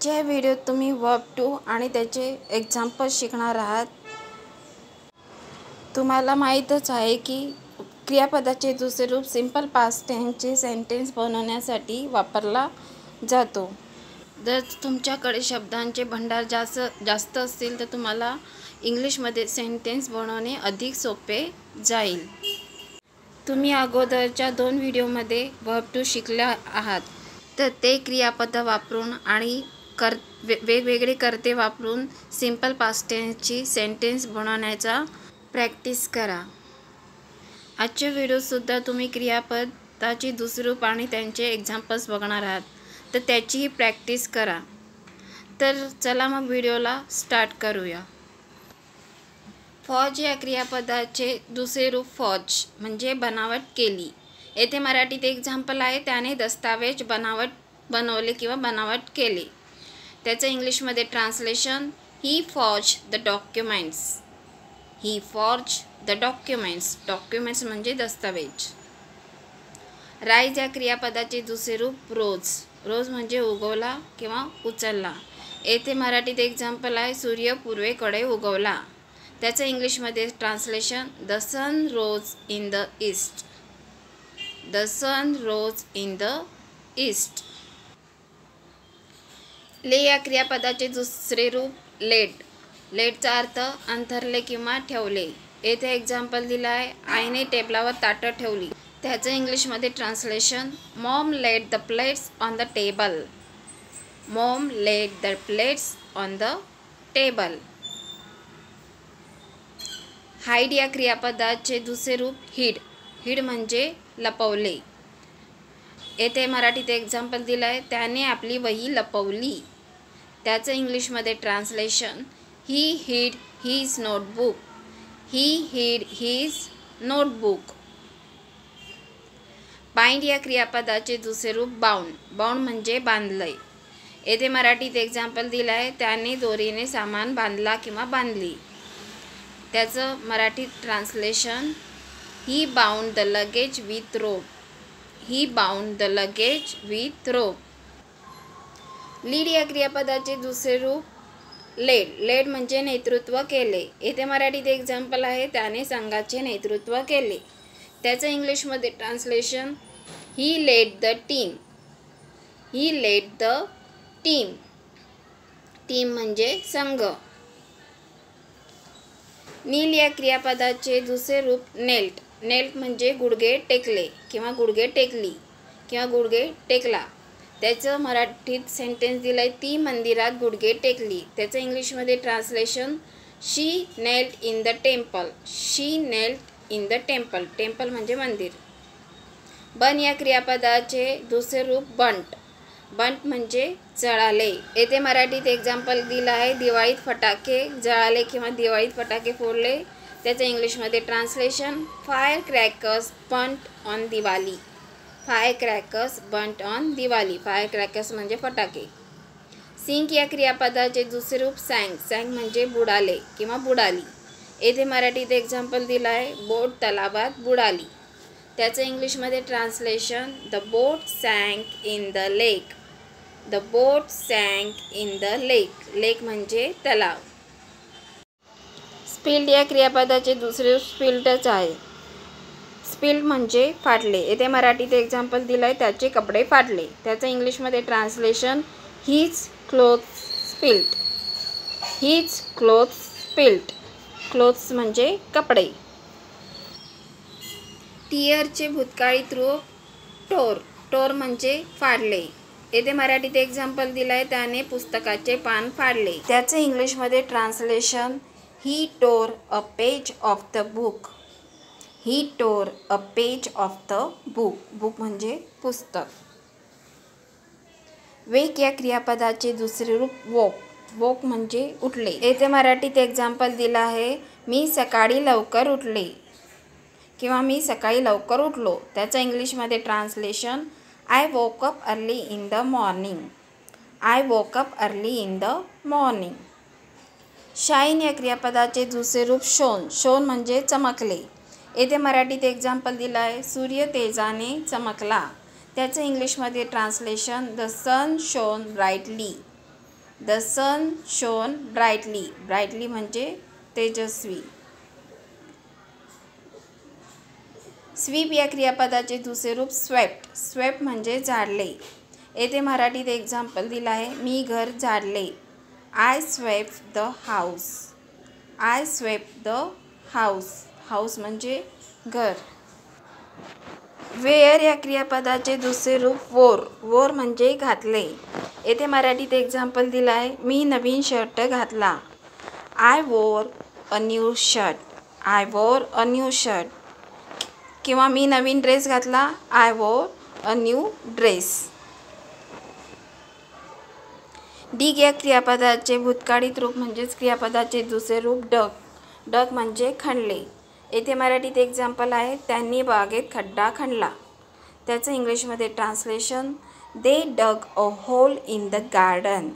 आजच्या व्हिडिओत तुम्ही वर्ब टू आणि त्याचे एक्झाम्पल शिकणार आहात। तुम्हाला माहीतच आहे की क्रियापदाचे दुसरे रूप सिंपल पास्ट टेन्सचे सेंटेन्स बनवण्यासाठी वापरला जातो। जर तुमच्याकडे शब्दांचे भंडार जास्त असतील तर तुम्हाला इंग्लिशमध्ये सेंटेन्स बनवणे अधिक सोपे जाईल। तुम्ही अगोदरच्या 2 व्हिडिओमध्ये वर्ब टू शिकल्या आहात, तर ते क्रियापद वापरून आणि वेगवेगळे कर्ते वापरून सिंपल पास्ट टेन्सची सेंटेन्स बनवण्याचा प्रॅक्टिस करा। आजच्या व्हिडिओसुद्धा तुम्ही क्रियापदाचे दुसरे रूप आणि त्यांचे एक्झाम्पल्स बघणार आहात, तर त्याचीही प्रॅक्टिस करा। तर चला मग व्हिडिओला स्टार्ट करूया। फौज या क्रियापदाचे दुसरे रूप फौज म्हणजे बनावट केली। येथे मराठीत एक्झाम्पल आहे, त्याने दस्तावेज बनवले किंवा बनावट केले। त्याचं इंग्लिशमध्ये translation he forge the documents. He forge the documents. Documents म्हणजे दस्तावेज। राईज या क्रियापदाचे दुसरे रूप रोज। रोज म्हणजे उगवला किंवा उचलला। येथे मराठीत एक्झाम्पल आहे, सूर्य पूर्वेकडे उगवला। त्याचं इंग्लिशमध्ये translation the sun rose in the east. The sun rose in the east. Lay या क्रियापदाचे दुसरे रूप लेट। लेटचा अर्थ अंथरले किंवा ठेवले। येथे एक्झाम्पल दिला आहे, आईने टेबलावर ताटं ठेवली। त्याचं इंग्लिशमध्ये translation Maugham let the plates on the table. Maugham let the plates on the table. Hide या क्रियापदाचे दुसरे रूप हिड। हिड म्हणजे लपवले। येथे मराठीत एक्झाम्पल दिलं आहे, त्याने आपली वही लपवली। त्याचं इंग्लिशमध्ये ट्रान्सलेशन ही हिड हिज नोटबुक। ही हिड हिज नोटबुक। बाइंड या क्रियापदाचे दुसरे रूप बाउंड। बाउंड म्हणजे बांधले। येथे मराठीत एक्झाम्पल दिलं आहे, त्याने दोरीने सामान बांधला किंवा बांधली। त्याचं मराठीत translation he bound the luggage with rope. He bound the luggage with rope. Lead या क्रियापदाचे दुसरे रूप लेड। लेड म्हणजे नेतृत्व केले। येथे मराठीत एक्झाम्पल आहे, त्याने संघाचे नेतृत्व केले। त्याचं इंग्लिशमध्ये translation he led the team. He led the team. Team म्हणजे संघ। नील या क्रियापदाचे दुसरे रूप नेल्ट। नेल्ट म्हणजे गुडघे टेकले किंवा गुडघे टेकली किंवा गुडघे टेकला। त्याचं मराठीत सेंटेन्स दिलं आहे, ती मंदिरात गुडघे टेकली। त्याचं इंग्लिशमध्ये translation she knelt in the temple. She knelt in the temple. Temple म्हणजे मंदिर। बर्न या क्रियापदाचे दुसरे रूप बंट। बंट म्हणजे जळाले। येथे मराठीत एक्झाम्पल दिलं आहे, दिवाळीत फटाके जळाले किंवा दिवाळीत फटाके फोडले। त्याचं इंग्लिशमध्ये translation fire crackers burnt on Diwali. Fire crackers burnt on Diwali. Fire crackers म्हणजे फटाके। सिंक या क्रियापदाचे दुसरे रूप सॅंक। सॅंक म्हणजे बुडाले किंवा बुडाली। येथे मराठीत एक्झाम्पल दिलं आहे, बोट तलावात बुडाली। त्याचं इंग्लिशमध्ये translation the boat sank in the lake. The boat sank in the lake. Lake म्हणजे तलाव। स्पिल्ड या क्रियापदाचे दुसरे रूप स्पिल्टच आहे। स्पिल्ड म्हणजे फाटले। येथे मराठीत एक्झाम्पल दिलं आहे, त्याचे कपडे फाटले। त्याचं इंग्लिशमध्ये translation his clothes spilled. His clothes spilled. Clothes म्हणजे कपडे। टिअरचे भूतकाळी रूप टोर। टोर म्हणजे फाडले। येथे मराठीत एक्झाम्पल दिलं आहे, त्याने पुस्तकाचे पान फाडले। त्याचं इंग्लिशमध्ये translation he tore a page of the book. He tore a page of the book. Book म्हणजे पुस्तक। वेक या क्रियापदाचे दुसरे रूप वोक। वोक म्हणजे उठले। येथे मराठीत एक्झाम्पल दिलं आहे, मी सकाळी लवकर उठले किंवा मी सकाळी लवकर उठलो। त्याचं इंग्लिशमध्ये translation I woke up early in the morning. I woke up early in the morning. Shine या क्रियापदाचे दुसरे रूप शोन। शोन म्हणजे चमकले। येथे मराठीत एक्झाम्पल दिलं आहे, सूर्य तेजाने चमकला। त्याचं इंग्लिशमध्ये translation the sun shone brightly. The sun shone brightly. Brightly म्हणजे तेजस्वी. स्वीप या क्रियापदाचे दुसरे रूप स्वेप्ट. स्वेप्ट म्हणजे झाडले. येथे मराठीत एक्झाम्पल दिलं आहे. मी घर झाडले. I swept the house. I swept the house. House म्हणजे घर. वेअर या क्रियापदाचे दुसरे रूप वोर. वोर म्हणजे घातले. येथे मराठीत एक्झाम्पल दिलं आहे. मी नवीन शर्ट घातला. आय वोर अ न्यू शर्ट. आय वोर अ न्यू शर्ट. किंवा मी नवीन ड्रेस घातला. आय वोर अ न्यू ड्रेस. डिग या क्रियापदाचे भूतकाळित रूप म्हणजेच क्रियापदाचे दुसरे रूप डग. डग म्हणजे खणले. येथे मराठीत एक्झाम्पल आहे. त्यांनी बागेत खड्डा खणला. त्याचं इंग्लिशमध्ये translation they dug a hole in the garden.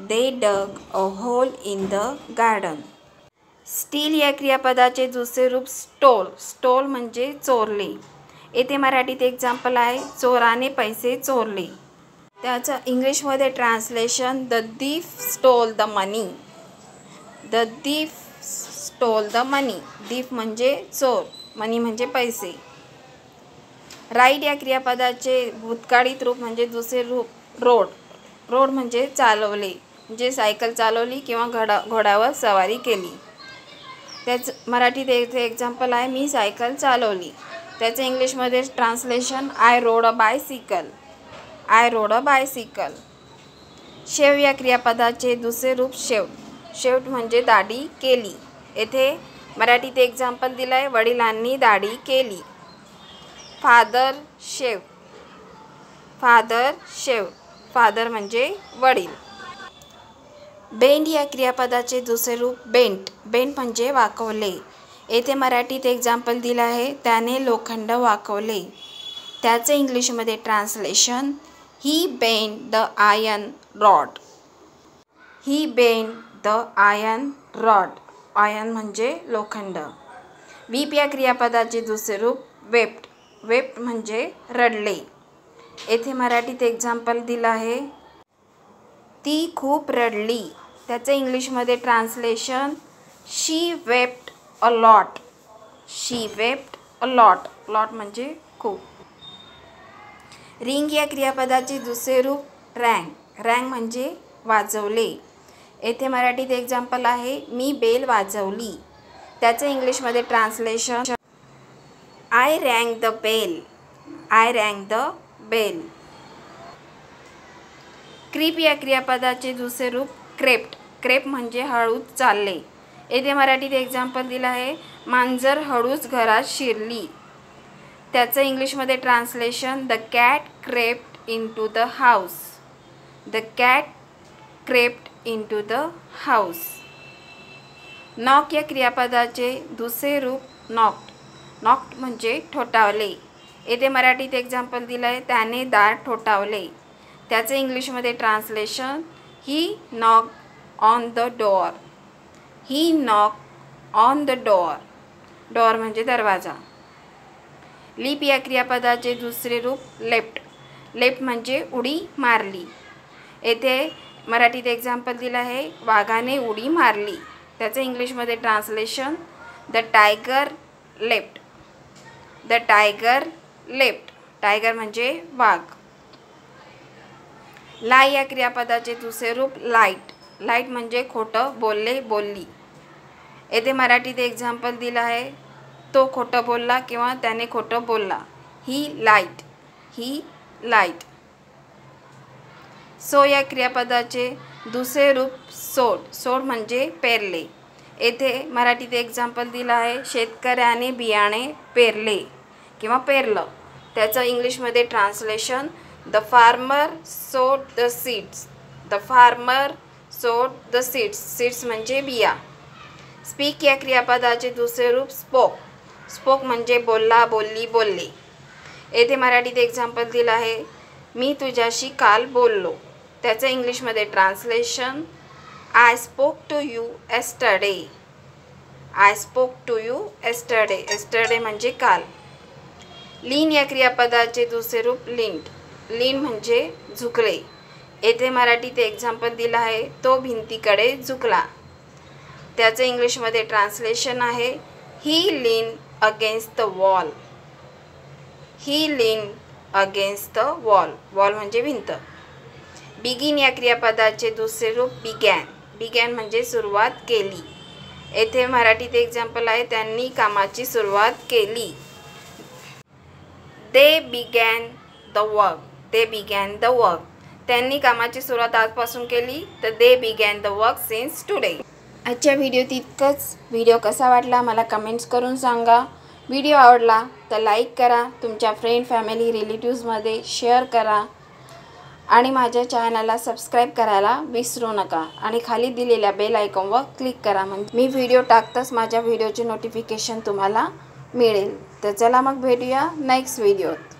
They dug a hole in the garden. Steal या क्रियापदाचे दुसरे रूप स्टोल. स्टोल म्हणजे चोरले. येथे मराठीत एक्झाम्पल आहे. चोराने पैसे चोरले. त्याचं इंग्लिशमध्ये translation the thief stole the money. The thief stole the money. Thief म्हणजे चोर, मनी म्हणजे पैसे. राईड या क्रियापदाचे भूतकाळित रूप म्हणजे दुसरे रूप रोड. रोड म्हणजे चालवले, म्हणजे सायकल चालवली किंवा घोड्यावर सवारी केली. त्याचं मराठीत एक्झाम्पल आहे. मी सायकल चालवली. त्याचं इंग्लिशमध्ये translation I rode a bicycle. I rode a bicycle. Shave या क्रियापदाचे दुसरे रूप शेवट. शेवट म्हणजे दाढी केली. येथे मराठीत एक्झाम्पल दिलं आहे. वडिलांनी दाढी केली. फादर शेव. फादर शेव. फादर म्हणजे वडील. बेंड या क्रियापदाचे दुसरे रूप बेंट. बेंट म्हणजे वाकवले. येथे मराठीत एक्झाम्पल दिलं आहे. त्याने लोखंड वाकवले. त्याचं इंग्लिशमध्ये translation he bend the iron rod. He bend the iron rod. Iron म्हणजे लोखंड. वीप या क्रियापदाचे दुसरे रूप वेप्ट. वेप्ट म्हणजे रडले. येथे मराठीत एक्झाम्पल दिलं आहे. ती खूप रडली. त्याचं इंग्लिशमध्ये translation she wept a lot. She wept a lot. Lot म्हणजे खूप. रिंग या क्रियापदाचे दुसरे रूप रँग. रँग म्हणजे वाजवले. येथे मराठीत एक्झाम्पल आहे. मी बेल वाजवली. त्याचं इंग्लिशमध्ये translation I rang the bell. I rang the bell. Creep या क्रियापदाचे दुसरे रूप क्रेप्ट. क्रेप म्हणजे हळूच चालले. येथे मराठीत एक्झाम्पल दिलं आहे. मांजर हळूच घरात शिरली. त्याचं इंग्लिशमध्ये translation the cat crept into the house. The cat crept into the house. Knock या क्रियापदाचे दुसरे रूप नॉक्ड. नॉक्ड म्हणजे ठोठावले. येथे मराठीत एक्झाम्पल दिलं आहे. त्याने दार ठोठावले. त्याचं इंग्लिशमध्ये translation he knock on the door. He knock on the door. Door म्हणजे दरवाजा. लीप या क्रियापदाचे दुसरे रूप लेफ्ट. लेफ्ट म्हणजे उडी मारली. येथे मराठीत एक्झाम्पल दिलं आहे. वाघाने उडी मारली. त्याचं इंग्लिशमध्ये translation the tiger left. The tiger left. Tiger म्हणजे वाघ. लाय या क्रियापदाचे दुसरे रूप लाईट. लाईट म्हणजे खोटं बोलले, बोलली. येथे मराठीत एक्झाम्पल दिलं आहे. तो खोटं बोलला किंवा त्याने खोटं बोलला. ही लाईट. ही लाईट. सो या क्रियापदाचे दुसरे रूप सोड. सोड म्हणजे पेरले. येथे मराठीत एक्झाम्पल दिलं आहे. शेतकऱ्याने बियाणे पेरले किंवा पेरलं. त्याचं इंग्लिशमध्ये ट्रान्सलेशन द फार्मर सोड द सीड्स. द फार्मर सोड द सीड्स. सीड्स म्हणजे बिया. स्पीक या क्रियापदाचे दुसरे रूप स्पोक. स्पोक म्हणजे बोलला, बोलली, बोलले. येथे मराठीत एक्झाम्पल दिलं आहे. मी तुझ्याशी काल बोललो. त्याचं इंग्लिशमध्ये translation I spoke to you yesterday. I spoke to you yesterday. Yesterday म्हणजे काल. लीन या क्रियापदाचे दुसरे रूप लिंट. लीन म्हणजे झुकले. येथे मराठीत एक्झाम्पल दिलं आहे, तो भिंतीकडे झुकला. त्याचं इंग्लिशमध्ये ट्रान्सलेशन आहे, he lean against the wall. He lean against the wall. Wall म्हणजे भिंत. बिगिन या क्रियापदाचे दुसरे रूप बिगॅन. बिगॅन म्हणजे सुरुवात केली. येथे मराठीत एक्झाम्पल आहे, त्यांनी कामाची सुरुवात केली. They began the work. They began the work. त्यांनी कामाची सुरुवात आजपासून केली, तर they began the work since today. आजच्या व्हिडिओत इतकंच. व्हिडिओ कसा वाटला मला कमेंट्स करून सांगा. व्हिडिओ आवडला तर लाईक करा, तुमच्या फ्रेंड, फॅमिली, रिलेटिव्समध्ये शेअर करा आणि माझ्या चॅनलला सबस्क्राईब करायला विसरू नका. आणि खाली दिलेल्या बेल आयकॉनवर क्लिक करा, म्हणजे मी व्हिडिओ टाकताच माझ्या व्हिडिओचे नोटिफिकेशन तुम्हाला मिळेल. तर चला मग भेटूया नेक्स्ट व्हिडिओत.